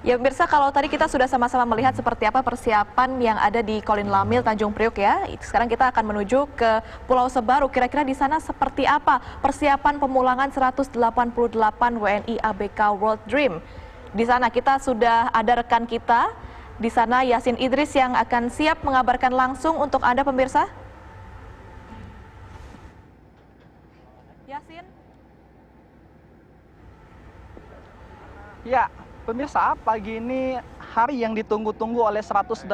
Ya pemirsa, kalau tadi kita sudah sama-sama melihat seperti apa persiapan yang ada di Kolin Lamil, Tanjung Priok ya. Sekarang kita akan menuju ke Pulau Sebaru. Kira-kira di sana seperti apa persiapan pemulangan 188 WNI ABK World Dream. Di sana kita sudah ada rekan kita, di sana Yasin Idris yang akan siap mengabarkan langsung untuk Anda pemirsa. Yasin. Ya, pemirsa, pagi ini hari yang ditunggu-tunggu oleh 188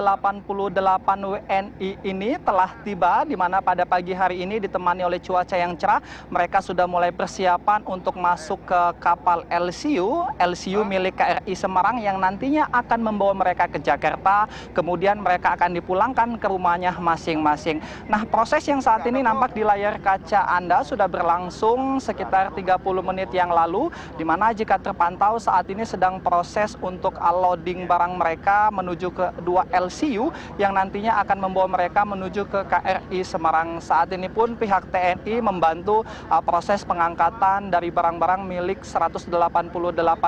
WNI ini telah tiba, di mana pada pagi hari ini ditemani oleh cuaca yang cerah. Mereka sudah mulai persiapan untuk masuk ke kapal LCU milik KRI Semarang yang nantinya akan membawa mereka ke Jakarta. Kemudian mereka akan dipulangkan ke rumahnya masing-masing. Nah, proses yang saat ini nampak di layar kaca Anda sudah berlangsung sekitar 30 menit yang lalu, di mana jika terpantau saat ini sedang proses untuk loading barang mereka menuju ke dua LCU yang nantinya akan membawa mereka menuju ke KRI Semarang. Saat ini pun pihak TNI membantu proses pengangkatan dari barang-barang milik 188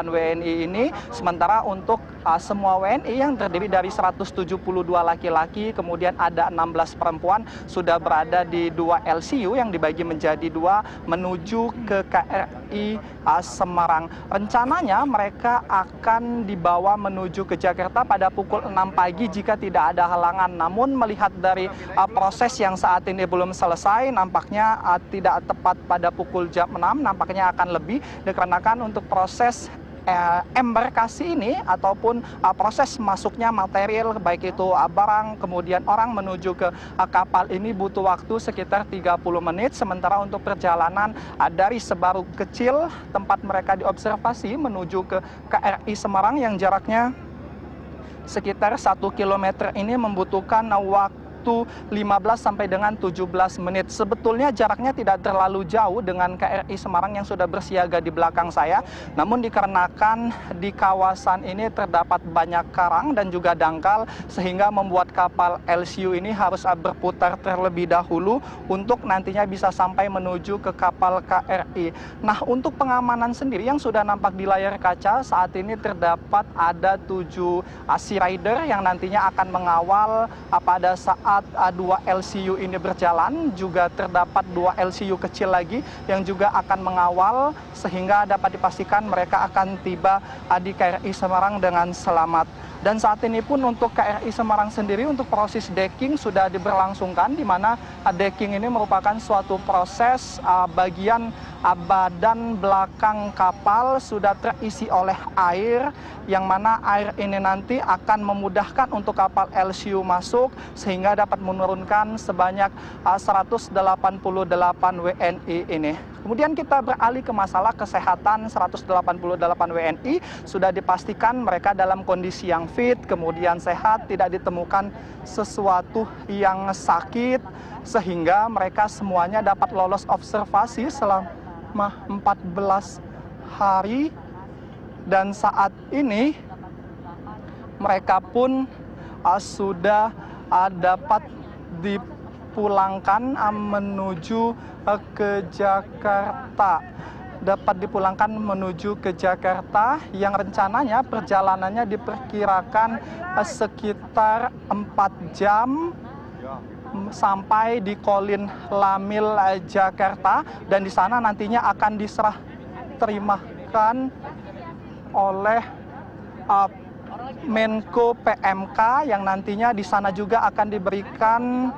WNI ini. Sementara untuk semua WNI yang terdiri dari 172 laki-laki, kemudian ada 16 perempuan sudah berada di dua LCU yang dibagi menjadi dua menuju ke KRI Semarang. Rencananya mereka akan dibawa menuju ke Jakarta pada pukul 6 pagi jika tidak ada halangan. Namun melihat dari proses yang saat ini belum selesai, nampaknya tidak tepat pada pukul jam 6, nampaknya akan lebih dikarenakan untuk proses embarkasi ini ataupun proses masuknya material baik itu barang kemudian orang menuju ke kapal ini butuh waktu sekitar 30 menit. Sementara untuk perjalanan dari Sebaru kecil tempat mereka diobservasi menuju ke KRI Semarang yang jaraknya sekitar 1 km ini membutuhkan waktu 15 sampai dengan 17 menit. Sebetulnya jaraknya tidak terlalu jauh dengan KRI Semarang yang sudah bersiaga di belakang saya. Namun dikarenakan di kawasan ini terdapat banyak karang dan juga dangkal sehingga membuat kapal LCU ini harus berputar terlebih dahulu untuk nantinya bisa sampai menuju ke kapal KRI. Nah, untuk pengamanan sendiri yang sudah nampak di layar kaca saat ini terdapat ada 7 sea rider yang nantinya akan mengawal pada saat dua LCU ini berjalan. Juga terdapat 2 LCU kecil lagi yang juga akan mengawal sehingga dapat dipastikan mereka akan tiba di KRI Semarang dengan selamat. Dan saat ini pun untuk KRI Semarang sendiri untuk proses decking sudah diberlangsungkan, di mana decking ini merupakan suatu proses bagian badan belakang kapal sudah terisi oleh air, yang mana air ini nanti akan memudahkan untuk kapal LCU masuk sehingga dapat menurunkan sebanyak 188 WNI ini. Kemudian kita beralih ke masalah kesehatan 188 WNI. Sudah dipastikan mereka dalam kondisi yang fit, kemudian sehat, tidak ditemukan sesuatu yang sakit, sehingga mereka semuanya dapat lolos observasi selama 14 hari. Dan saat ini mereka pun sudah dapat dipulangkan menuju ke Jakarta. Dapat dipulangkan menuju ke Jakarta yang rencananya perjalanannya diperkirakan sekitar 4 jam sampai di Kolin Lamil, Jakarta, dan di sana nantinya akan diserah terimakan oleh Menko PMK yang nantinya di sana juga akan diberikan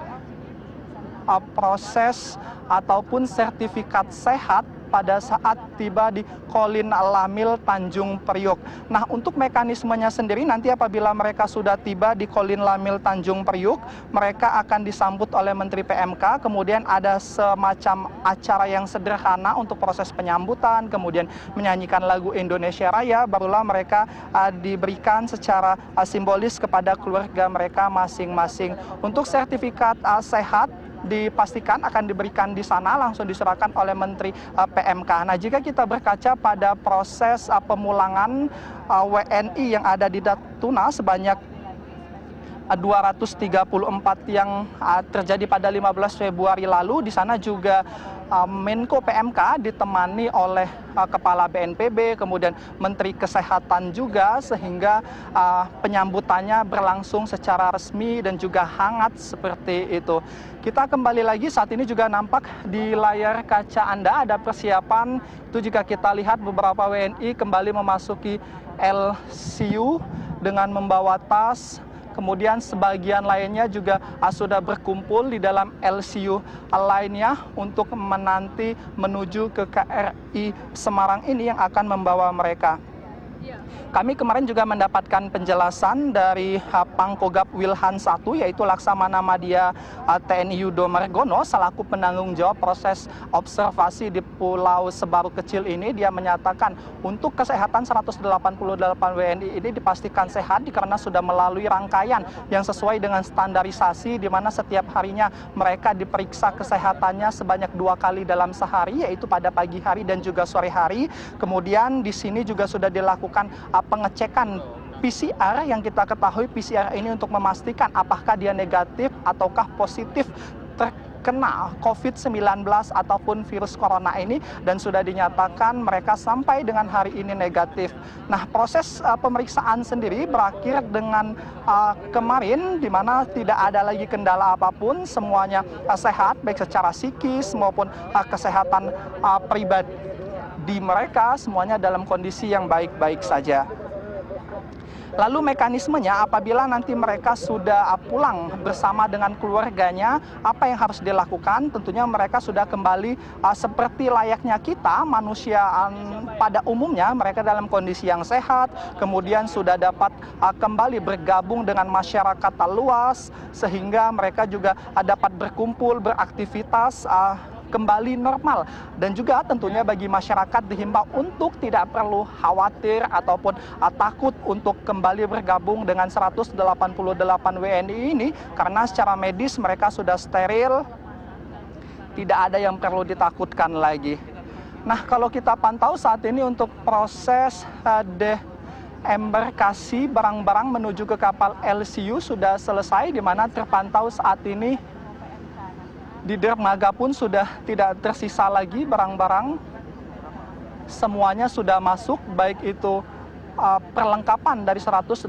proses ataupun sertifikat sehat pada saat tiba di Kolin Lamil, Tanjung Priok. Nah, untuk mekanismenya sendiri nanti apabila mereka sudah tiba di Kolin Lamil, Tanjung Priok, mereka akan disambut oleh Menteri PMK, kemudian ada semacam acara yang sederhana untuk proses penyambutan, kemudian menyanyikan lagu Indonesia Raya, barulah mereka diberikan secara simbolis kepada keluarga mereka masing-masing. Untuk sertifikat sehat dipastikan akan diberikan di sana, langsung diserahkan oleh Menteri PMK. Nah, jika kita berkaca pada proses pemulangan WNI yang ada di Natuna sebanyak 234 yang terjadi pada 15 Februari lalu. Di sana juga Menko PMK ditemani oleh Kepala BNPB, kemudian Menteri Kesehatan juga, sehingga penyambutannya berlangsung secara resmi dan juga hangat seperti itu. Kita kembali lagi, saat ini juga nampak di layar kaca Anda ada persiapan. Itu jika kita lihat beberapa WNI kembali memasuki LCU dengan membawa tas. Kemudian sebagian lainnya juga sudah berkumpul di dalam LCU lainnya untuk menanti menuju ke KRI Semarang ini yang akan membawa mereka. Kami kemarin juga mendapatkan penjelasan dari Pangkogap Wilhan I, yaitu Laksamana Madya TNI Yudo Margono, selaku penanggung jawab proses observasi di Pulau Sebaru kecil ini. Dia menyatakan untuk kesehatan 188 WNI ini dipastikan sehat karena sudah melalui rangkaian yang sesuai dengan standarisasi, di mana setiap harinya mereka diperiksa kesehatannya sebanyak 2 kali dalam sehari, yaitu pada pagi hari dan juga sore hari. Kemudian di sini juga sudah dilakukan pengecekan PCR, yang kita ketahui PCR ini untuk memastikan apakah dia negatif ataukah positif terkena COVID-19 ataupun virus corona ini, dan sudah dinyatakan mereka sampai dengan hari ini negatif. Nah, proses pemeriksaan sendiri berakhir dengan kemarin, di mana tidak ada lagi kendala apapun, semuanya sehat baik secara psikis maupun kesehatan pribadi di mereka, semuanya dalam kondisi yang baik-baik saja. Lalu mekanismenya apabila nanti mereka sudah pulang bersama dengan keluarganya, apa yang harus dilakukan? Tentunya mereka sudah kembali seperti layaknya kita, manusia pada umumnya, mereka dalam kondisi yang sehat, kemudian sudah dapat kembali bergabung dengan masyarakat luas, sehingga mereka juga dapat berkumpul, beraktivitas kembali normal. Dan juga tentunya bagi masyarakat dihimbau untuk tidak perlu khawatir ataupun takut untuk kembali bergabung dengan 188 WNI ini, karena secara medis mereka sudah steril, tidak ada yang perlu ditakutkan lagi. Nah, kalau kita pantau saat ini untuk proses embarkasi barang-barang menuju ke kapal LCU sudah selesai, di mana terpantau saat ini di dermaga pun sudah tidak tersisa lagi barang-barang. Semuanya sudah masuk, baik itu perlengkapan dari 188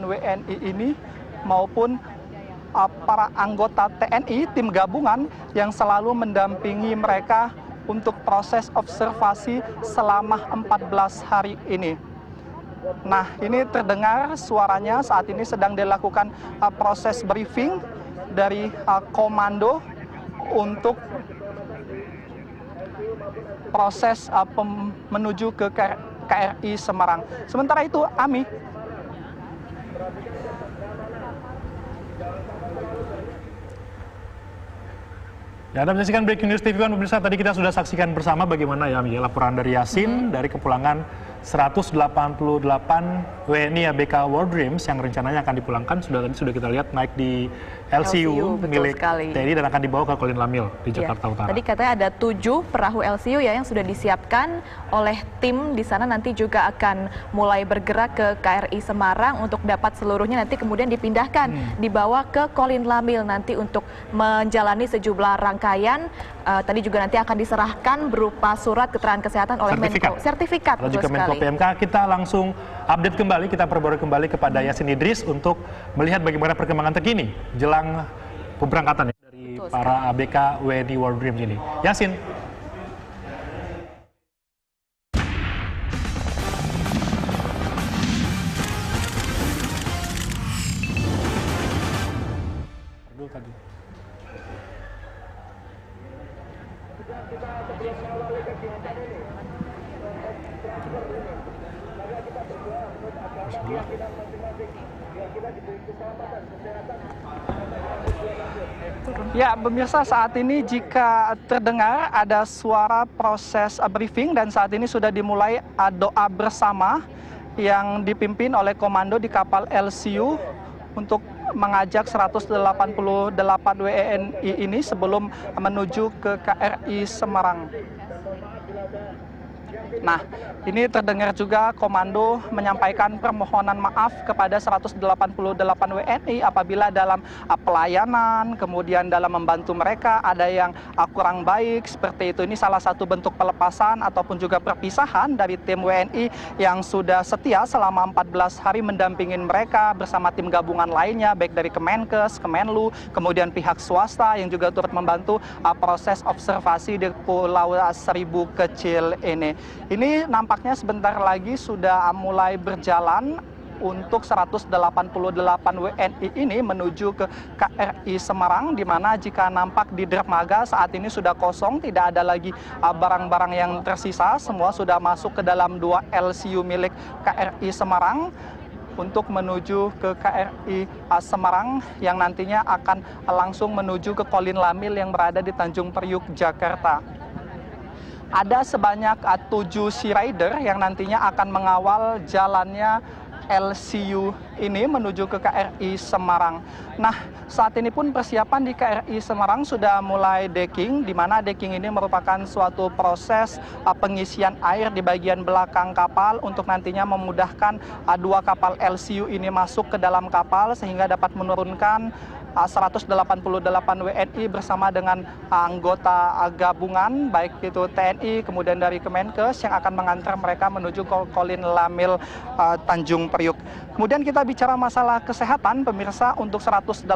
WNI ini maupun para anggota TNI, tim gabungan yang selalu mendampingi mereka untuk proses observasi selama 14 hari ini. Nah, ini terdengar suaranya, saat ini sedang dilakukan proses briefing dari komando untuk proses menuju ke KRI Semarang. Sementara itu, Ami. Ya, Anda menyaksikan Breaking News TV One, pemirsa. Tadi kita sudah saksikan bersama bagaimana ya laporan dari Yasin dari kepulangan 188 WNI ABK World Dreams yang rencananya akan dipulangkan. Sudah kita lihat naik di LCU milik TNI dan akan dibawa ke Kolin Lamil di Jakarta Utara. Tadi katanya ada 7 perahu LCU ya yang sudah disiapkan oleh tim di sana, nanti juga akan mulai bergerak ke KRI Semarang untuk dapat seluruhnya nanti kemudian dipindahkan, dibawa ke Kolin Lamil nanti untuk menjalani sejumlah rangkaian. Tadi juga nanti akan diserahkan berupa surat keterangan kesehatan oleh Menko. Sertifikat. Kalau juga Menko PMK, kita langsung update kembali, kita perbarui kembali kepada Yasin Idris untuk melihat bagaimana perkembangan terkini jelang pemberangkatan dari para ABK WNI World Dreams ini. Yasin. Ya, pemirsa, saat ini jika terdengar ada suara proses briefing, dan saat ini sudah dimulai doa bersama yang dipimpin oleh komando di kapal LCU untuk mengajak 188 WNI ini sebelum menuju ke KRI Semarang. Nah, ini terdengar juga komando menyampaikan permohonan maaf kepada 188 WNI apabila dalam pelayanan, kemudian dalam membantu mereka ada yang kurang baik seperti itu. Ini salah satu bentuk pelepasan ataupun juga perpisahan dari tim WNI yang sudah setia selama 14 hari mendampingin mereka bersama tim gabungan lainnya, baik dari Kemenkes, Kemenlu, kemudian pihak swasta yang juga turut membantu proses observasi di Pulau Seribu Kecil ini. Ini nampaknya sebentar lagi sudah mulai berjalan untuk 188 WNI ini menuju ke KRI Semarang, di mana jika nampak di dermaga saat ini sudah kosong, tidak ada lagi barang-barang yang tersisa, semua sudah masuk ke dalam 2 LCU milik KRI Semarang untuk menuju ke KRI Semarang yang nantinya akan langsung menuju ke Kolin Lamil yang berada di Tanjung Priuk, Jakarta. Ada sebanyak 7 sea rider yang nantinya akan mengawal jalannya LCU ini menuju ke KRI Semarang. Nah, saat ini pun persiapan di KRI Semarang sudah mulai decking, di mana decking ini merupakan suatu proses pengisian air di bagian belakang kapal untuk nantinya memudahkan 2 kapal LCU ini masuk ke dalam kapal sehingga dapat menurunkan 188 WNI bersama dengan anggota gabungan baik itu TNI kemudian dari Kemenkes yang akan mengantar mereka menuju Kolin Lamil Tanjung Priuk. Kemudian kita bicara masalah kesehatan pemirsa, untuk 188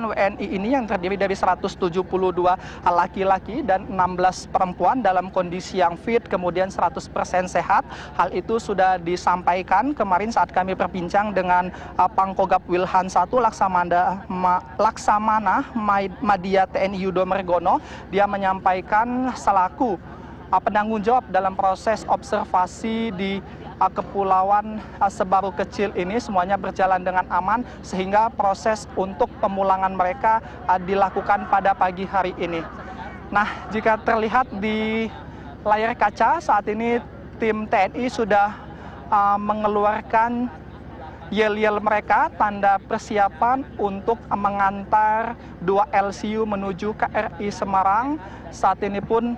WNI ini yang terdiri dari 172 laki-laki dan 16 perempuan dalam kondisi yang fit, kemudian 100% sehat. Hal itu sudah disampaikan kemarin saat kami berbincang dengan Pangkogap Wilhan I Laksamana Madya TNI Yudo Mergono. Dia menyampaikan selaku penanggung jawab dalam proses observasi di Kepulauan Sebaru Kecil ini semuanya berjalan dengan aman sehingga proses untuk pemulangan mereka dilakukan pada pagi hari ini. Nah, jika terlihat di layar kaca saat ini tim TNI sudah mengeluarkan yel-yel mereka, tanda persiapan untuk mengantar 2 LCU menuju KRI Semarang. Saat ini pun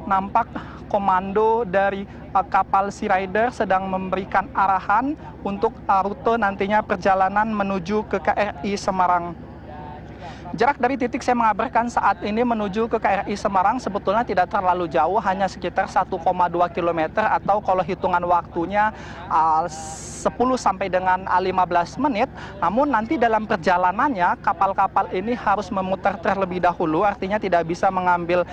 nampak komando dari kapal Sea Rider sedang memberikan arahan untuk rute nantinya perjalanan menuju ke KRI Semarang. Jarak dari titik saya mengabarkan saat ini menuju ke KRI Semarang sebetulnya tidak terlalu jauh, hanya sekitar 1,2 km atau kalau hitungan waktunya 10 sampai dengan 15 menit. Namun nanti dalam perjalanannya kapal-kapal ini harus memutar terlebih dahulu, artinya tidak bisa mengambil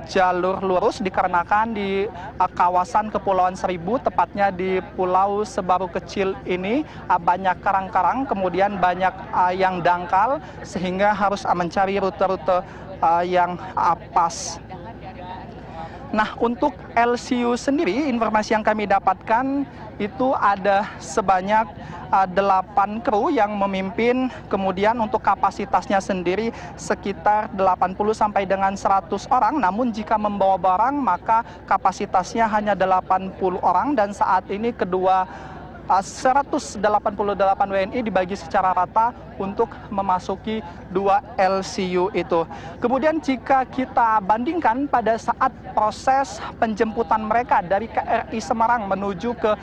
jalur lurus dikarenakan di kawasan Kepulauan Seribu, tepatnya di Pulau Sebaru Kecil ini banyak karang-karang, kemudian banyak yang dangkal sehingga harus mencari rute-rute yang pas. Nah, untuk LCU sendiri informasi yang kami dapatkan itu ada sebanyak 8 kru yang memimpin, kemudian untuk kapasitasnya sendiri sekitar 80 sampai dengan 100 orang, namun jika membawa barang maka kapasitasnya hanya 80 orang dan saat ini kedua 188 WNI dibagi secara rata untuk memasuki 2 LCU itu. Kemudian jika kita bandingkan pada saat proses penjemputan mereka dari KRI Semarang menuju ke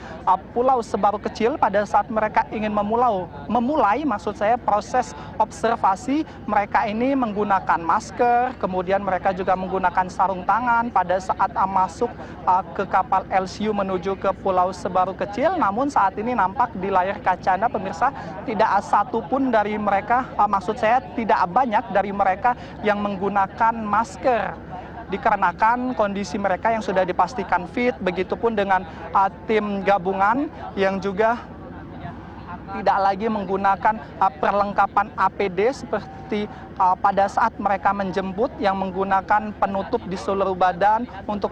Pulau Sebaru Kecil, pada saat mereka ingin memulai proses observasi, mereka ini menggunakan masker, kemudian mereka juga menggunakan sarung tangan pada saat masuk ke kapal LCU menuju ke Pulau Sebaru Kecil. Namun saat ini nampak di layar kaca Anda pemirsa tidak satu pun dari mereka, tidak banyak dari mereka yang menggunakan masker dikarenakan kondisi mereka yang sudah dipastikan fit, begitupun dengan tim gabungan yang juga tidak lagi menggunakan perlengkapan APD seperti pada saat mereka menjemput yang menggunakan penutup di seluruh badan untuk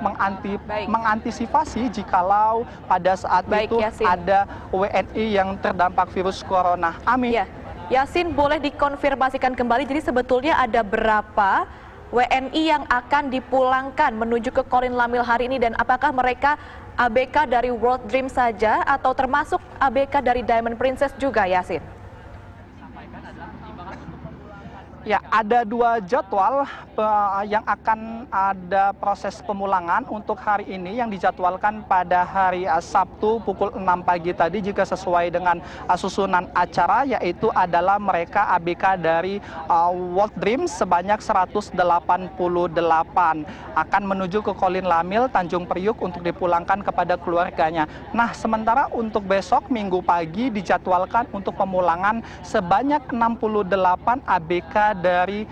mengantisipasi jikalau pada saat itu Yasin, ada WNI yang terdampak virus corona. Amin. Ya. Yasin, boleh dikonfirmasikan kembali, jadi sebetulnya ada berapa WNI yang akan dipulangkan menuju ke Kolin Lamil hari ini, dan apakah mereka ABK dari World Dream saja atau termasuk ABK dari Diamond Princess juga, Yasin? Ya, ada 2 jadwal yang akan ada proses pemulangan untuk hari ini yang dijadwalkan pada hari Sabtu pukul 6 pagi tadi jika sesuai dengan susunan acara, yaitu adalah mereka ABK dari World Dreams sebanyak 188 akan menuju ke Kolin Lamil, Tanjung Priuk untuk dipulangkan kepada keluarganya. Nah, sementara untuk besok Minggu pagi dijadwalkan untuk pemulangan sebanyak 68 ABK dari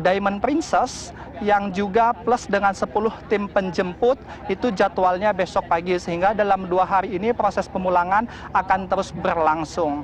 Diamond Princess yang juga plus dengan 10 tim penjemput itu jadwalnya besok pagi, sehingga dalam 2 hari ini proses pemulangan akan terus berlangsung.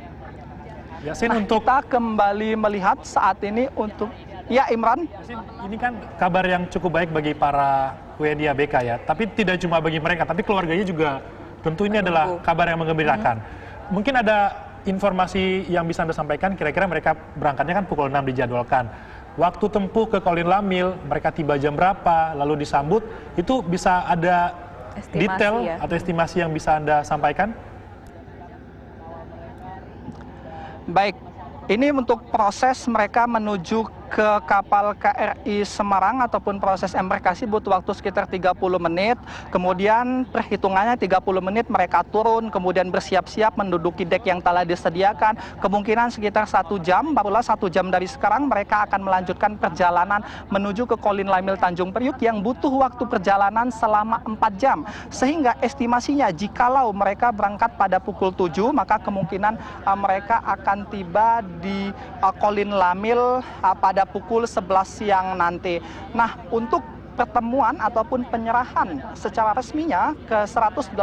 Yasin, untuk kita kembali melihat saat ini untuk Imran. Yasin, ini kan kabar yang cukup baik bagi para WNI ABK ya, tapi tidak cuma bagi mereka, tapi keluarganya juga tentu ini adalah kabar yang menggembirakan. Mungkin ada informasi yang bisa Anda sampaikan, kira-kira mereka berangkatnya kan pukul 6 dijadwalkan. Waktu tempuh ke Kolin Lamil, mereka tiba jam berapa, lalu disambut, itu bisa ada detail atau estimasi yang bisa Anda sampaikan? Baik, ini untuk proses mereka menuju ke kapal KRI Semarang ataupun proses embarkasi butuh waktu sekitar 30 menit. Kemudian perhitungannya 30 menit mereka turun, kemudian bersiap-siap menduduki dek yang telah disediakan. Kemungkinan sekitar 1 jam, barulah 1 jam dari sekarang mereka akan melanjutkan perjalanan menuju ke Kolin Lamil Tanjung Priuk yang butuh waktu perjalanan selama 4 jam. Sehingga estimasinya jikalau mereka berangkat pada pukul 7, maka kemungkinan mereka akan tiba di Kolin Lamil pada pukul 11 siang nanti. Nah, untuk pertemuan ataupun penyerahan secara resminya ke 188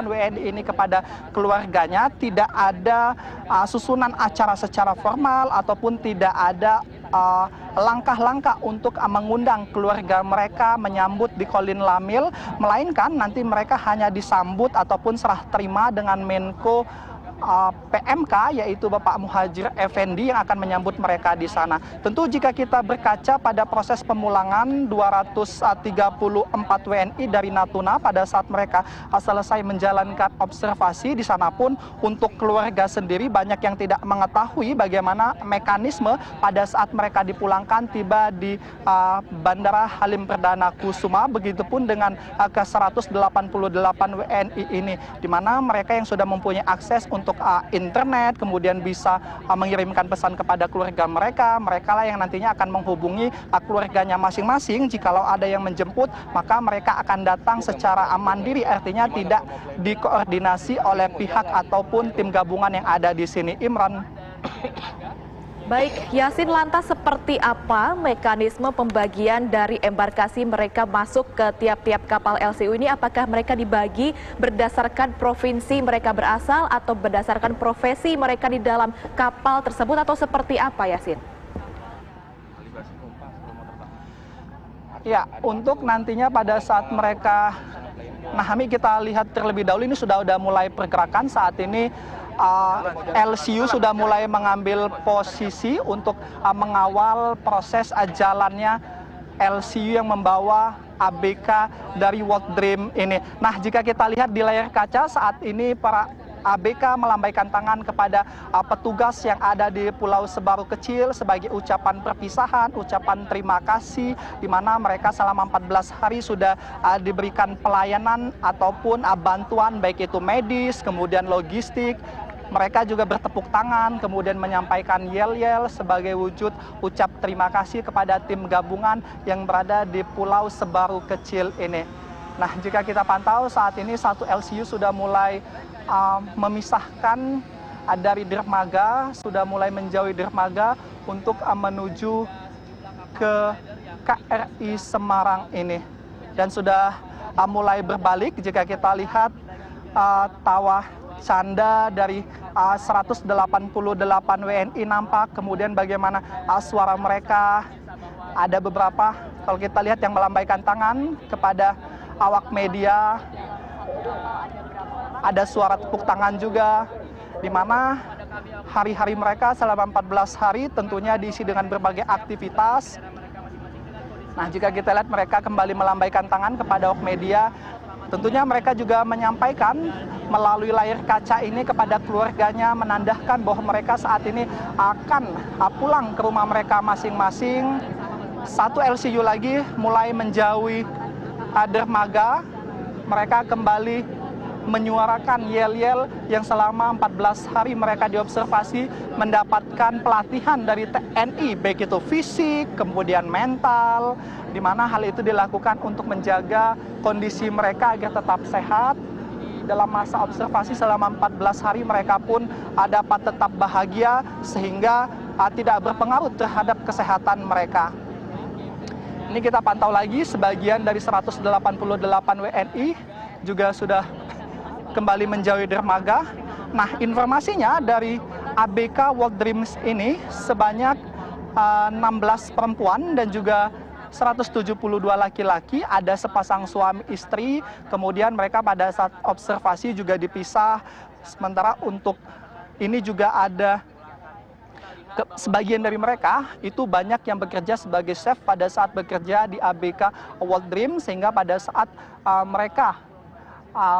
WNI ini kepada keluarganya tidak ada susunan acara secara formal ataupun tidak ada langkah-langkah untuk mengundang keluarga mereka menyambut di Kolin Lamil, melainkan nanti mereka hanya disambut ataupun serah terima dengan Menko PMK, yaitu Bapak Muhajir Effendi yang akan menyambut mereka di sana. Tentu jika kita berkaca pada proses pemulangan 234 WNI dari Natuna pada saat mereka selesai menjalankan observasi di sana pun untuk keluarga sendiri banyak yang tidak mengetahui bagaimana mekanisme pada saat mereka dipulangkan tiba di Bandara Halim Perdana Kusuma, begitupun dengan ke 188 WNI ini, di mana mereka yang sudah mempunyai akses untuk internet, kemudian bisa mengirimkan pesan kepada keluarga mereka. Mereka lah yang nantinya akan menghubungi keluarganya masing-masing. Jikalau ada yang menjemput, maka mereka akan datang secara mandiri, artinya tidak dikoordinasi oleh pihak ataupun tim gabungan yang ada di sini. Imran. Baik, Yasin, lantas seperti apa mekanisme pembagian dari embarkasi mereka masuk ke tiap-tiap kapal LCU ini? Apakah mereka dibagi berdasarkan provinsi mereka berasal atau berdasarkan profesi mereka di dalam kapal tersebut atau seperti apa, Yasin? Ya, untuk nantinya pada saat mereka, kita lihat terlebih dahulu ini sudah mulai pergerakan saat ini. LCU sudah mulai mengambil posisi untuk mengawal proses jalannya LCU yang membawa ABK dari World Dream ini. Nah, jika kita lihat di layar kaca saat ini para ABK melambaikan tangan kepada petugas yang ada di Pulau Sebaru Kecil sebagai ucapan perpisahan, ucapan terima kasih, di mana mereka selama 14 hari sudah diberikan pelayanan ataupun bantuan baik itu medis, kemudian logistik. Mereka juga bertepuk tangan, kemudian menyampaikan yel-yel sebagai wujud ucap terima kasih kepada tim gabungan yang berada di Pulau Sebaru Kecil ini. Nah, jika kita pantau saat ini satu LCU sudah mulai memisahkan dari dermaga, sudah mulai menjauhi dermaga untuk menuju ke KRI Semarang ini. Dan sudah mulai berbalik jika kita lihat tawa canda dari 188 WNI nampak, kemudian bagaimana suara mereka, ada beberapa kalau kita lihat yang melambaikan tangan kepada awak media, ada suara tepuk tangan juga, di mana hari-hari mereka selama 14 hari tentunya diisi dengan berbagai aktivitas. Nah, jika kita lihat mereka kembali melambaikan tangan kepada awak media, tentunya mereka juga menyampaikan melalui layar kaca ini kepada keluarganya, menandakan bahwa mereka saat ini akan pulang ke rumah mereka masing-masing. Satu LCU lagi mulai menjauhi dermaga. Mereka kembali menyuarakan yel-yel yang selama 14 hari mereka diobservasi mendapatkan pelatihan dari TNI, baik itu fisik, kemudian mental, di mana hal itu dilakukan untuk menjaga kondisi mereka agar tetap sehat. Dalam masa observasi selama 14 hari mereka pun dapat tetap bahagia sehingga tidak berpengaruh terhadap kesehatan mereka. Ini kita pantau lagi, sebagian dari 188 WNI juga sudah kembali menjauhi dermaga. Nah, informasinya dari ABK World Dreams ini sebanyak 16 perempuan dan juga 172 laki-laki, ada sepasang suami istri. Kemudian mereka pada saat observasi juga dipisah. Sementara untuk ini juga ada sebagian dari mereka itu banyak yang bekerja sebagai chef pada saat bekerja di ABK World Dream, sehingga pada saat mereka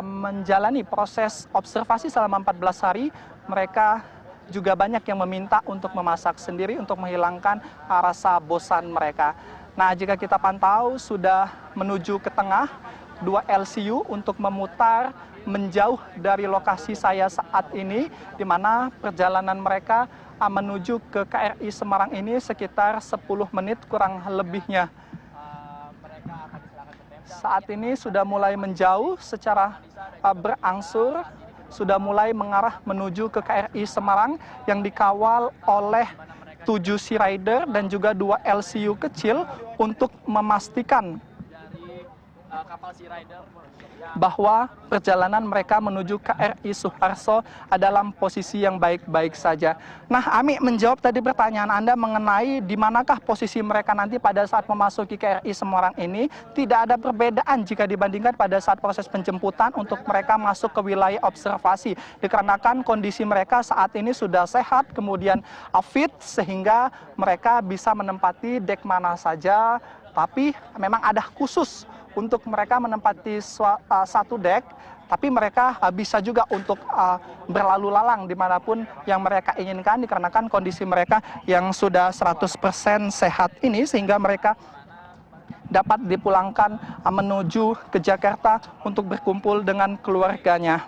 menjalani proses observasi selama 14 hari, mereka juga banyak yang meminta untuk memasak sendiri untuk menghilangkan rasa bosan mereka. Nah, jika kita pantau sudah menuju ke tengah, 2 LCU untuk memutar menjauh dari lokasi saya saat ini, di mana perjalanan mereka menuju ke KRI Semarang ini sekitar 10 menit kurang lebihnya. Saat ini sudah mulai menjauh secara berangsur, sudah mulai mengarah menuju ke KRI Semarang yang dikawal oleh 7 Sea Rider dan juga 2 LCU kecil untuk memastikan bahwa perjalanan mereka menuju KRI Suharto dalam posisi yang baik-baik saja. Nah, Ami menjawab tadi pertanyaan Anda mengenai di manakah posisi mereka nanti pada saat memasuki KRI Semarang ini. Tidak ada perbedaan jika dibandingkan pada saat proses penjemputan untuk mereka masuk ke wilayah observasi. Dikarenakan kondisi mereka saat ini sudah sehat, kemudian fit, sehingga mereka bisa menempati dek mana saja. Tapi memang ada khusus untuk mereka menempati satu dek, tapi mereka bisa juga untuk berlalu lalang dimanapun yang mereka inginkan, dikarenakan kondisi mereka yang sudah 100% sehat ini, sehingga mereka dapat dipulangkan menuju ke Jakarta untuk berkumpul dengan keluarganya.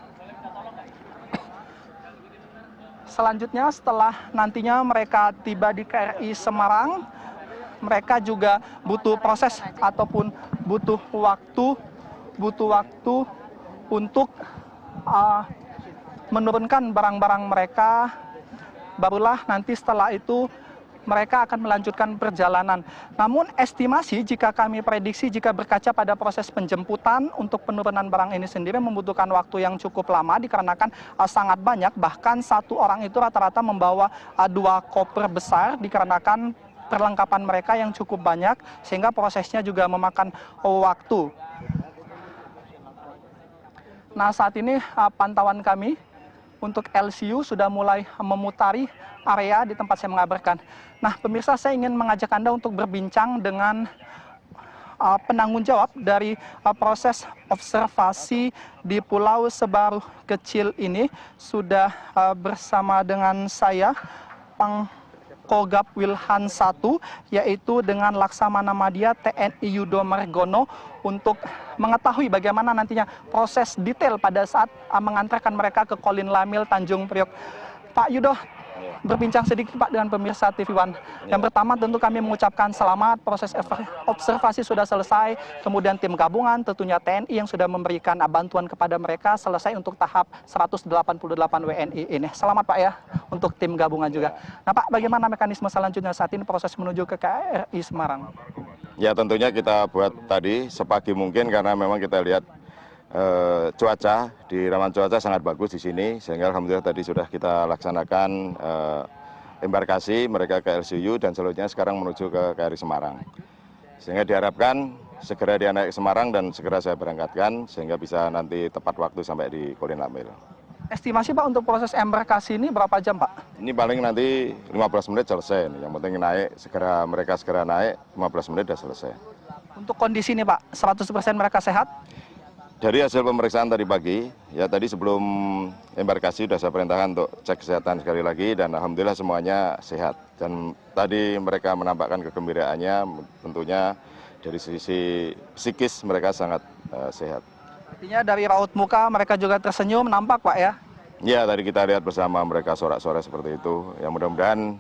Selanjutnya, setelah nantinya mereka tiba di KRI Semarang, mereka juga butuh proses ataupun butuh waktu untuk menurunkan barang-barang mereka. Barulah nanti setelah itu mereka akan melanjutkan perjalanan. Namun estimasi jika kami prediksi, jika berkaca pada proses penjemputan untuk penurunan barang ini sendiri membutuhkan waktu yang cukup lama, dikarenakan sangat banyak, bahkan satu orang itu rata-rata membawa 2 koper besar, dikarenakan perlengkapan mereka yang cukup banyak, sehingga prosesnya juga memakan waktu. Nah, saat ini pantauan kami untuk LCU sudah mulai memutari area di tempat saya mengabarkan. Nah, pemirsa, saya ingin mengajak Anda untuk berbincang dengan penanggung jawab dari proses observasi di Pulau Sebaru kecil ini. Sudah bersama dengan saya, Kogab Wilhan 1, yaitu dengan Laksamana Madya TNI Yudo Margono, untuk mengetahui bagaimana nantinya proses detail pada saat mengantarkan mereka ke Kolin Lamil Tanjung Priok. Pak Yudo, berbincang sedikit Pak dengan pemirsa TV One. Yang pertama tentu kami mengucapkan selamat, proses observasi sudah selesai, kemudian tim gabungan tentunya TNI yang sudah memberikan bantuan kepada mereka selesai untuk tahap 188 WNI ini. Selamat Pak ya untuk tim gabungan juga. Nah Pak, bagaimana mekanisme selanjutnya saat ini proses menuju ke KRI Semarang? Ya, tentunya kita buat tadi sepagi mungkin, karena memang kita lihat cuaca di Rawan Cuaca sangat bagus di sini, sehingga alhamdulillah tadi sudah kita laksanakan embarkasi mereka ke LCU dan selanjutnya sekarang menuju ke KRI Semarang. Sehingga diharapkan segera dia naik ke Semarang dan segera saya berangkatkan sehingga bisa nanti tepat waktu sampai di Kolin Lamil. Estimasi Pak untuk proses embarkasi ini berapa jam Pak? Ini paling nanti 15 menit selesai. Yang penting naik, mereka segera naik, 15 menit sudah selesai. Untuk kondisi ini Pak, 100% mereka sehat? Dari hasil pemeriksaan tadi pagi, ya tadi sebelum embarkasi sudah saya perintahkan untuk cek kesehatan sekali lagi dan alhamdulillah semuanya sehat. Dan tadi mereka menampakkan kegembiraannya, tentunya dari sisi psikis mereka sangat sehat. Artinya dari raut muka mereka juga tersenyum, nampak Pak ya? Ya, tadi kita lihat bersama mereka sorak-sorai seperti itu. Ya mudah-mudahan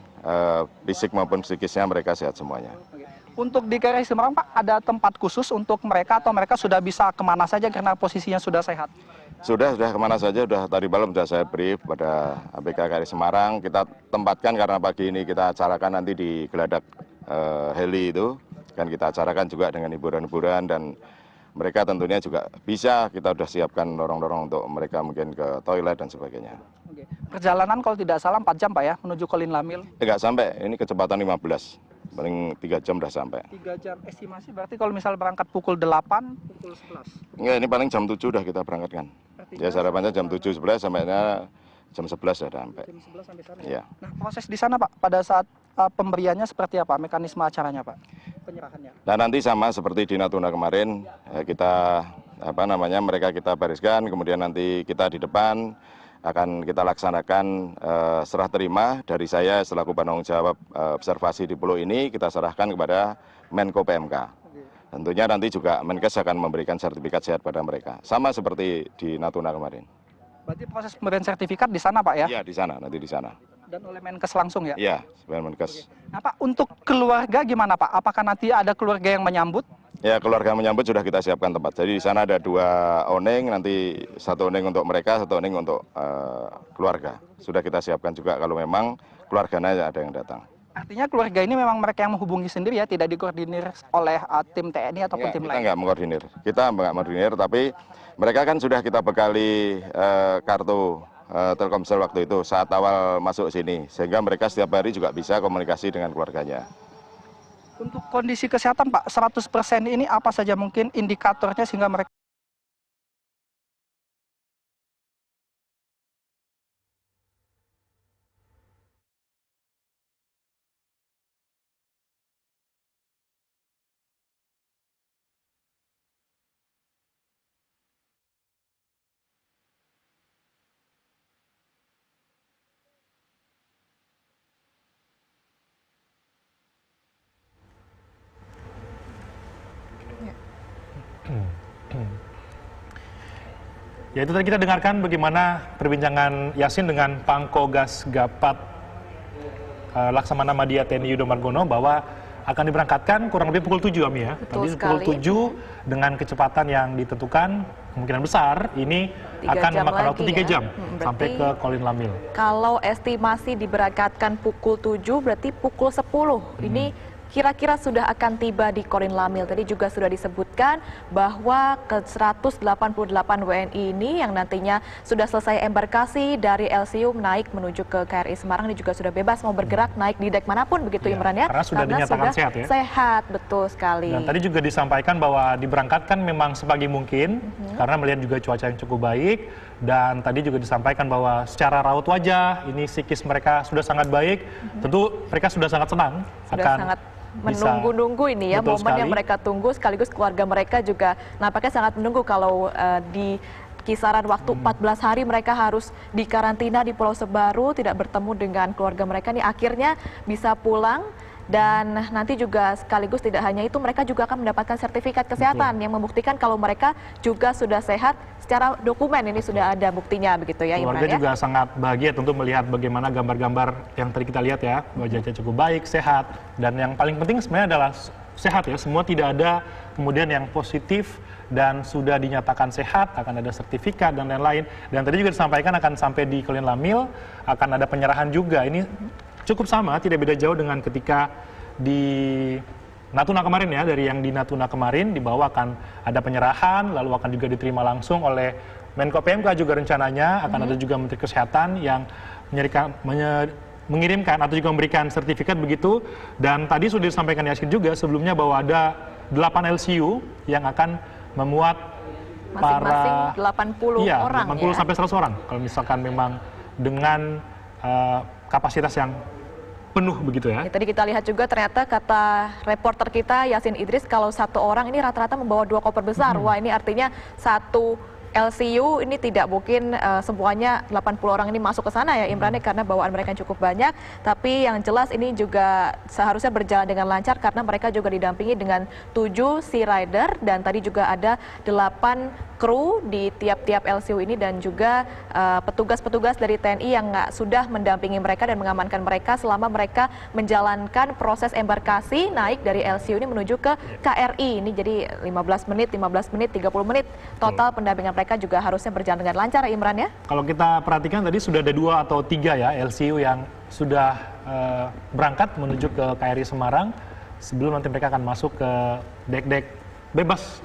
fisik maupun psikisnya mereka sehat semuanya. Untuk di KRI Semarang Pak, ada tempat khusus untuk mereka atau mereka sudah bisa kemana saja karena posisinya sudah sehat? Sudah kemana saja, sudah tadi malam sudah saya brief pada ABK KRI Semarang. Kita tempatkan karena pagi ini kita acarakan nanti di Geladak heli itu. Kan kita acarakan juga dengan hiburan-hiburan dan mereka tentunya juga bisa kita sudah siapkan lorong-lorong untuk mereka mungkin ke toilet dan sebagainya. Oke. Perjalanan kalau tidak salah 4 jam Pak ya menuju Kolin Lamil? Enggak sampai, ini kecepatan 15. Paling 3 jam udah sampai. 3 jam estimasi berarti kalau misal berangkat pukul 8, pukul 11? Enggak, ini paling jam 7 udah kita berangkatkan. Ya harapannya jam 7.11 sampainya jam 11 sudah sampai. Jam 11 sampai sana. Ya. Nah, proses di sana Pak, pada saat pemberiannya seperti apa? Mekanisme acaranya Pak? Penyerahannya. Nah, nanti sama seperti di Natuna kemarin, kita mereka kita bariskan, kemudian nanti kita di depan akan kita laksanakan serah terima dari saya selaku penanggung jawab observasi di pulau ini, kita serahkan kepada Menko PMK. Tentunya nanti juga Menkes akan memberikan sertifikat sehat pada mereka, sama seperti di Natuna kemarin. Berarti proses pemberian sertifikat di sana Pak ya? Iya, di sana, nanti di sana. Dan oleh Menkes langsung ya? Iya, sebagai Menkes. Nah Pak, untuk keluarga gimana Pak? Apakah nanti ada keluarga yang menyambut? Ya, keluarga menyambut sudah kita siapkan tempat. Jadi di sana ada 2 oneng, nanti 1 oneng untuk mereka, 1 oneng untuk keluarga. Sudah kita siapkan juga kalau memang keluarganya ada yang datang. Artinya keluarga ini memang mereka yang menghubungi sendiri ya, tidak dikoordinir oleh tim TNI ataupun tim lain? Kita nggak mengkoordinir. Kita nggak mengkoordinir, tapi mereka kan sudah kita bekali kartu Telkomsel waktu itu saat awal masuk sini. Sehingga mereka setiap hari juga bisa komunikasi dengan keluarganya. Untuk kondisi kesehatan Pak, 100% ini apa saja mungkin indikatornya sehingga mereka Ya itu tadi kita dengarkan bagaimana perbincangan Yasin dengan Pangkogas Gapat Laksamana Madya TNI Yudo Margono bahwa akan diberangkatkan kurang lebih pukul 7 Ami ya. Betul Tadi sekali. pukul 7 dengan kecepatan yang ditentukan kemungkinan besar ini 3 akan jam memakan lagi waktu 3 ya. jam Berarti sampai ke Kolin Lamil. kalau estimasi diberangkatkan pukul 7 berarti pukul 10. Ini kira-kira sudah akan tiba di Kolin Lamil. Tadi juga sudah disebutkan bahwa ke 188 WNI ini yang nantinya sudah selesai embarkasi dari LCU naik menuju ke KRI Semarang ini juga sudah bebas mau bergerak naik di dek manapun begitu Ya, Imran ya. karena sudah dinyatakan sehat ya. Sehat, betul sekali. Dan tadi juga disampaikan bahwa diberangkatkan memang sepagi mungkin karena melihat juga cuaca yang cukup baik dan tadi juga disampaikan bahwa secara raut wajah ini psikis mereka sudah sangat baik. Tentu mereka sudah sangat senang Sudah akan sangat menunggu-nunggu ini ya, Betul momen yang sekali. mereka tunggu, sekaligus keluarga mereka juga nampaknya sangat menunggu kalau di kisaran waktu 14 hari mereka harus dikarantina di Pulau Sebaru, tidak bertemu dengan keluarga mereka, nih akhirnya bisa pulang. Dan nanti juga sekaligus tidak hanya itu, mereka juga akan mendapatkan sertifikat kesehatan yang membuktikan kalau mereka juga sudah sehat secara dokumen, ini sudah ada buktinya begitu ya Imran Keluarga ya. juga sangat bahagia tentu melihat bagaimana gambar-gambar yang tadi kita lihat ya, wajahnya cukup baik, sehat, dan yang paling penting sebenarnya adalah sehat ya, semua tidak ada kemudian yang positif dan sudah dinyatakan sehat, akan ada sertifikat dan lain-lain. Dan tadi juga disampaikan akan sampai di Kolin Lamil, akan ada penyerahan juga. Ini cukup sama, tidak beda jauh dengan ketika di Natuna kemarin ya, dari yang di Natuna kemarin dibawa akan ada penyerahan, lalu akan juga diterima langsung oleh Menko PMK juga rencananya, akan ada juga Menteri Kesehatan yang mengirimkan atau juga memberikan sertifikat begitu. Dan tadi sudah disampaikan Yasin juga sebelumnya bahwa ada 8 LCU yang akan memuat Masing-masing 80 iya, orang 80 ya. sampai 100 orang kalau misalkan memang dengan kapasitas yang penuh begitu ya. Ya, tadi kita lihat juga ternyata kata reporter kita Yasin Idris kalau satu orang ini rata-rata membawa 2 koper besar. Wah, ini artinya satu LCU ini tidak mungkin semuanya 80 orang ini masuk ke sana ya Imran, karena bawaan mereka cukup banyak. Tapi yang jelas ini juga seharusnya berjalan dengan lancar karena mereka juga didampingi dengan 7 sea rider dan tadi juga ada 8 kru di tiap-tiap LCU ini dan juga petugas-petugas dari TNI yang sudah mendampingi mereka dan mengamankan mereka selama mereka menjalankan proses embarkasi naik dari LCU ini menuju ke KRI. Ini jadi 15 menit, 30 menit total pendampingan mereka juga harusnya berjalan dengan lancar, Imran ya. Kalau kita perhatikan tadi sudah ada 2 atau 3 ya LCU yang sudah berangkat menuju ke KRI Semarang sebelum nanti mereka akan masuk ke dek-dek bebas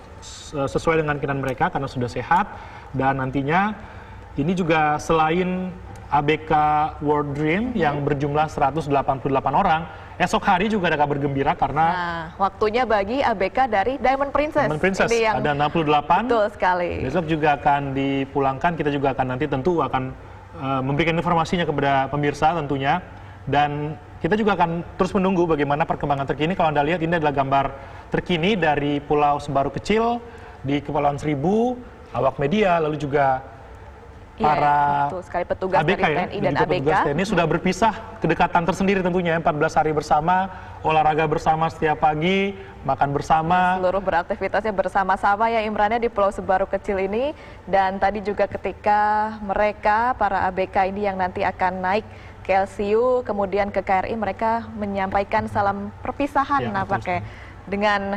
sesuai dengan keinginan mereka karena sudah sehat. Dan nantinya ini juga selain ABK World Dream yang berjumlah 188 orang, esok hari juga ada kabar gembira karena waktunya bagi ABK dari Diamond Princess. Diamond Princess ini yang ada 68. Betul sekali. Besok juga akan dipulangkan, kita juga akan nanti tentu akan memberikan informasinya kepada pemirsa tentunya. Dan kita juga akan terus menunggu bagaimana perkembangan terkini. Kalau Anda lihat ini adalah gambar terkini dari Pulau Sebaru Kecil di Kepulauan Seribu, awak media, lalu juga para petugas ABK dari TNI dan ABK. Petugas TNI sudah berpisah, kedekatan tersendiri tentunya, 14 hari bersama, olahraga bersama setiap pagi, makan bersama. Seluruh beraktivitasnya bersama-sama ya Imrannya di Pulau Sebaru Kecil ini. Dan tadi juga ketika mereka, para ABK ini yang nanti akan naik ke LCU, kemudian ke KRI, mereka menyampaikan salam perpisahan nampaknya dengan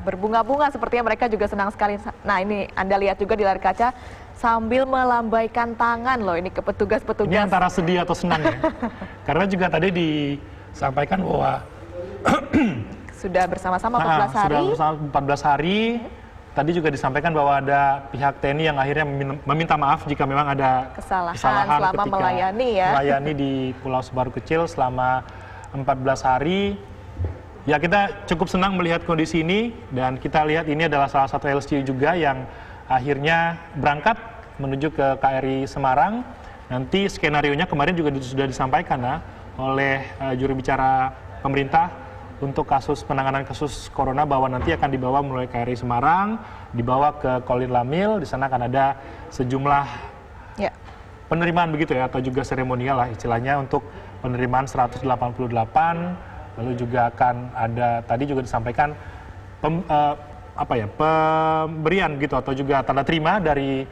berbunga-bunga, sepertinya mereka juga senang sekali. Nah ini Anda lihat juga di layar kaca sambil melambaikan tangan loh ini ke petugas-petugas. Ini antara sedih atau senang ya. Karena juga tadi disampaikan bahwa sudah bersama-sama 14 hari. Sudah bersama 14 hari. Tadi juga disampaikan bahwa ada pihak TNI yang akhirnya meminta maaf jika memang ada kesalahan selama melayani di Pulau Sebaru Kecil selama 14 hari. Ya, kita cukup senang melihat kondisi ini dan kita lihat ini adalah salah satu LCU juga yang akhirnya berangkat menuju ke KRI Semarang. Nanti skenarionya kemarin juga sudah disampaikan oleh juru bicara pemerintah untuk penanganan kasus corona bahwa nanti akan dibawa mulai KRI Semarang, dibawa ke Kolin Lamil, di sana akan ada sejumlah penerimaan begitu ya, atau juga seremonial lah istilahnya untuk penerimaan 188. Lalu juga akan ada, tadi juga disampaikan pemberian gitu atau juga tanda terima dari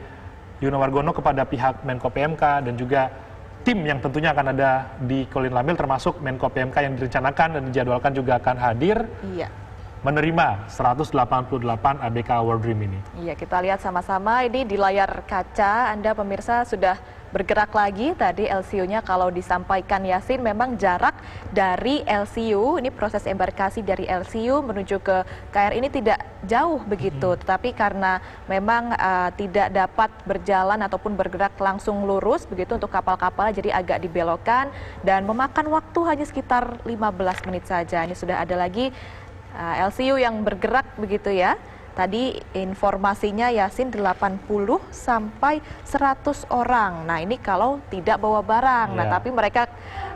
Yuna Wargono kepada pihak Menko PMK dan juga tim yang tentunya akan ada di Kolin Lamil termasuk Menko PMK yang direncanakan dan dijadwalkan juga akan hadir menerima 188 ABK World Dream ini. Iya, kita lihat sama-sama ini di layar kaca Anda pemirsa sudah bergerak lagi tadi LCU-nya. Kalau disampaikan Yasin memang jarak dari LCU, ini proses embarkasi dari LCU menuju ke KRI ini tidak jauh begitu, tetapi karena memang tidak dapat berjalan ataupun bergerak langsung lurus begitu untuk kapal-kapal, jadi agak dibelokkan dan memakan waktu hanya sekitar 15 menit saja. Ini sudah ada lagi LCU yang bergerak begitu ya. Tadi informasinya Yasin 80 sampai 100 orang. Nah ini kalau tidak bawa barang. Nah tapi mereka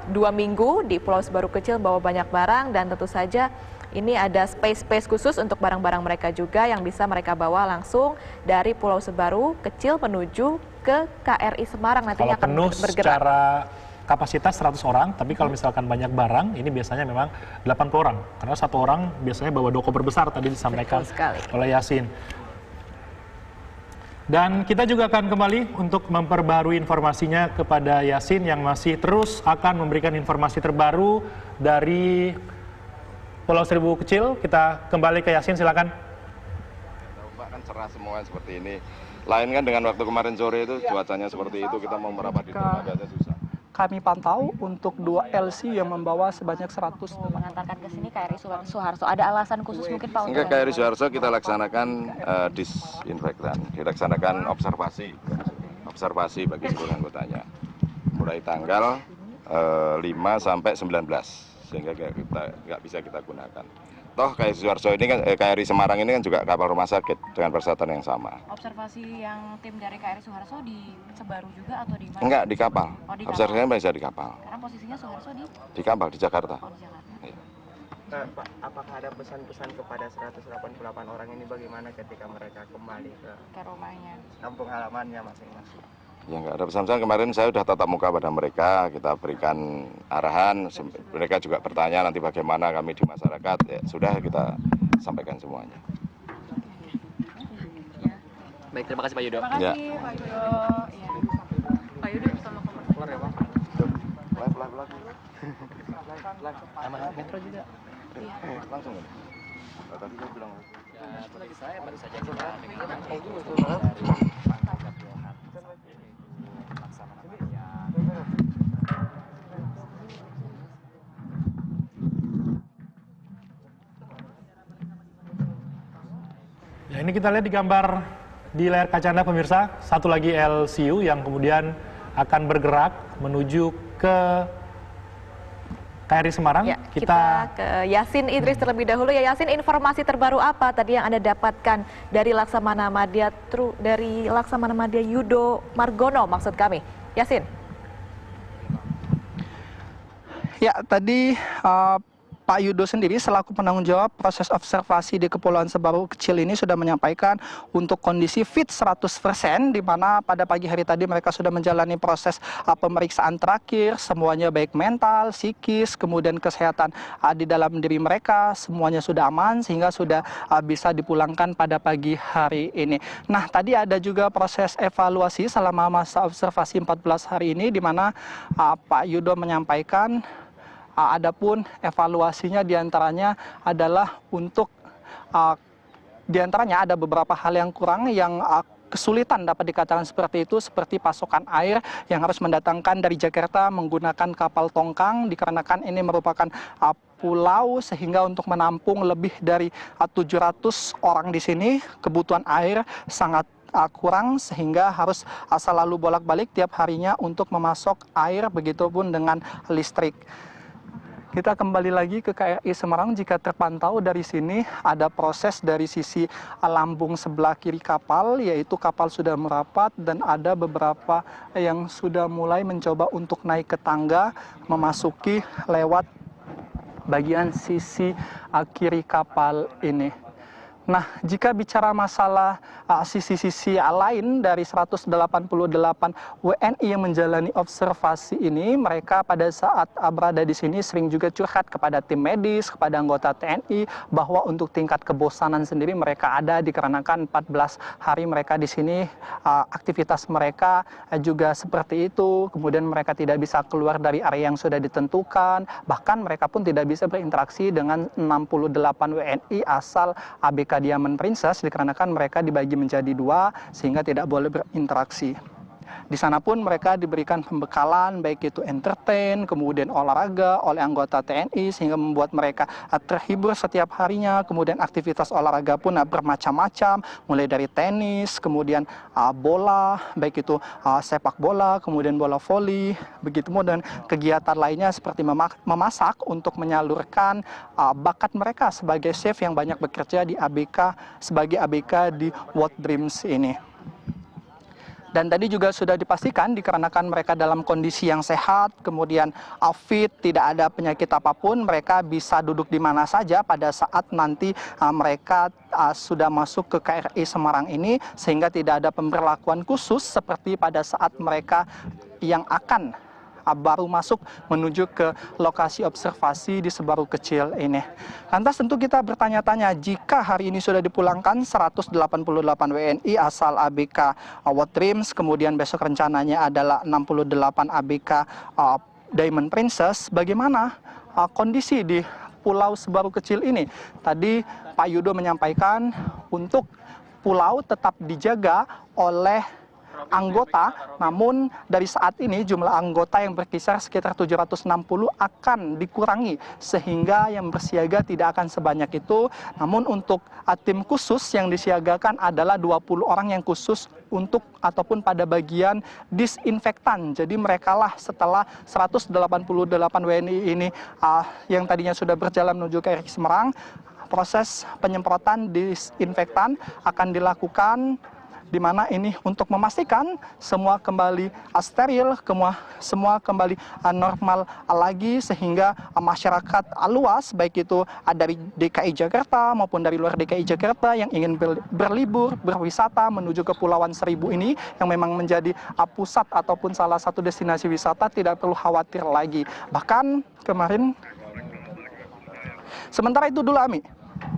2 minggu di Pulau Sebaru Kecil bawa banyak barang dan tentu saja ini ada space khusus untuk barang-barang mereka juga yang bisa mereka bawa langsung dari Pulau Sebaru Kecil menuju ke KRI Semarang. Nantinya akan penuh bergerak. Secara kapasitas 100 orang, tapi kalau misalkan banyak barang, ini biasanya memang 80 orang. Karena satu orang biasanya bawa 2 koper besar, tadi disampaikan oleh Yasin. Dan kita juga akan kembali untuk memperbarui informasinya kepada Yasin yang masih terus akan memberikan informasi terbaru dari Pulau Seribu Kecil. Kita kembali ke Yasin, silakan. Mbak kan cerah semua seperti ini. Lain kan dengan waktu kemarin sore itu cuacanya seperti itu, kita mau merapat di dalam agaknya susah. Kami pantau untuk 2 LC yang membawa sebanyak 100 mengantarkan ke sini KRI Suharto. Ada alasan khusus mungkin Pak? Enggak, KRI Suharto kita laksanakan disinfektan, dilaksanakan observasi bagi seluruh anggotanya. Mulai tanggal 5 sampai 19, sehingga nggak bisa kita gunakan. toh KRI Suharto ini kan KRI Semarang ini kan juga kapal rumah sakit dengan persyaratan yang sama. Observasi yang tim dari KRI Suharto di Sebaru juga atau di mana? Enggak, di kapal. Oh, di kapal. Observasinya bisa di kapal. Karena posisinya Suharto Di kapal di Jakarta. di Jakarta. Iya. Pak, apakah ada pesan-pesan kepada 188 orang ini bagaimana ketika mereka kembali ke Rumahnya. kampung halamannya masing-masing? Ya nggak ada pesan-pesan, kemarin saya sudah tatap muka pada mereka, kita berikan arahan, mereka juga bertanya nanti bagaimana kami di masyarakat, ya sudah kita sampaikan semuanya. Baik, terima kasih Pak Yudo. Terima kasih Ya. Pak Yudo. Ya. Pak Yudo bersama Keluar ya Pak. Sama Metro juga. Langsung ini. Tadi saya bilang. Lagi saya baru saja kita Ya, ini kita lihat di gambar di layar kaca Anda pemirsa, satu lagi LCU yang kemudian akan bergerak menuju ke KRI Semarang. Ya, kita ke Yasin Idris terlebih dahulu. Ya Yasin, informasi terbaru apa tadi yang Anda dapatkan dari Laksamana Madya Yudo Margono maksud kami? Yasin. Ya, tadi Pak Yudo sendiri selaku penanggung jawab proses observasi di Kepulauan Sebaru Kecil ini sudah menyampaikan untuk kondisi fit 100%, di mana pada pagi hari tadi mereka sudah menjalani proses pemeriksaan terakhir, semuanya baik mental, psikis, kemudian kesehatan di dalam diri mereka, semuanya sudah aman sehingga sudah bisa dipulangkan pada pagi hari ini. Nah, tadi ada juga proses evaluasi selama masa observasi 14 hari ini, di mana Pak Yudo menyampaikan adapun evaluasinya diantaranya adalah untuk diantaranya ada beberapa hal yang kurang yang kesulitan dapat dikatakan seperti itu, seperti pasokan air yang harus mendatangkan dari Jakarta menggunakan kapal tongkang dikarenakan ini merupakan pulau sehingga untuk menampung lebih dari 700 orang di sini kebutuhan air sangat kurang sehingga harus selalu bolak-balik tiap harinya untuk memasok air, begitupun dengan listrik. Kita kembali lagi ke KRI Semarang. Jika terpantau dari sini ada proses dari sisi lambung sebelah kiri kapal, yaitu kapal sudah merapat dan ada beberapa yang sudah mulai mencoba untuk naik ke tangga memasuki lewat bagian sisi kiri kapal ini. Nah, jika bicara masalah sisi-sisi lain dari 188 WNI yang menjalani observasi ini, mereka pada saat berada di sini sering juga curhat kepada tim medis, kepada anggota TNI, bahwa untuk tingkat kebosanan sendiri mereka ada dikarenakan 14 hari mereka di sini, aktivitas mereka juga seperti itu, kemudian mereka tidak bisa keluar dari area yang sudah ditentukan, bahkan mereka pun tidak bisa berinteraksi dengan 68 WNI asal ABK Diamond Princess dikarenakan mereka dibagi menjadi dua sehingga tidak boleh berinteraksi. Di sana pun mereka diberikan pembekalan baik itu entertain, kemudian olahraga oleh anggota TNI sehingga membuat mereka terhibur setiap harinya. Kemudian aktivitas olahraga pun bermacam-macam, mulai dari tenis, kemudian bola, baik itu sepak bola, kemudian bola voli, begitu dan kegiatan lainnya seperti memasak untuk menyalurkan bakat mereka sebagai chef yang banyak bekerja di ABK sebagai ABK di World Dreams ini. Dan tadi juga sudah dipastikan dikarenakan mereka dalam kondisi yang sehat, kemudian fit, tidak ada penyakit apapun, mereka bisa duduk di mana saja pada saat nanti mereka sudah masuk ke KRI Semarang ini, sehingga tidak ada pemberlakuan khusus seperti pada saat mereka yang akan baru masuk menuju ke lokasi observasi di Sebaru Kecil ini. Lantas tentu kita bertanya-tanya, jika hari ini sudah dipulangkan 188 WNI asal ABK World Dreams, kemudian besok rencananya adalah 68 ABK Diamond Princess, bagaimana kondisi di Pulau Sebaru Kecil ini? Tadi Pak Yudo menyampaikan untuk pulau tetap dijaga oleh anggota, namun dari saat ini jumlah anggota yang berkisar sekitar 760 akan dikurangi sehingga yang bersiaga tidak akan sebanyak itu. Namun untuk tim khusus yang disiagakan adalah 20 orang yang khusus untuk ataupun pada bagian disinfektan. Jadi merekalah setelah 188 WNI ini yang tadinya sudah berjalan menuju ke KRI Semarang, proses penyemprotan disinfektan akan dilakukan, di mana ini untuk memastikan semua kembali steril, semua kembali normal lagi, sehingga masyarakat luas baik itu dari DKI Jakarta maupun dari luar DKI Jakarta yang ingin berlibur, berwisata menuju ke Kepulauan Seribu ini yang memang menjadi pusat ataupun salah satu destinasi wisata tidak perlu khawatir lagi. Bahkan kemarin, sementara itu dulu Ami.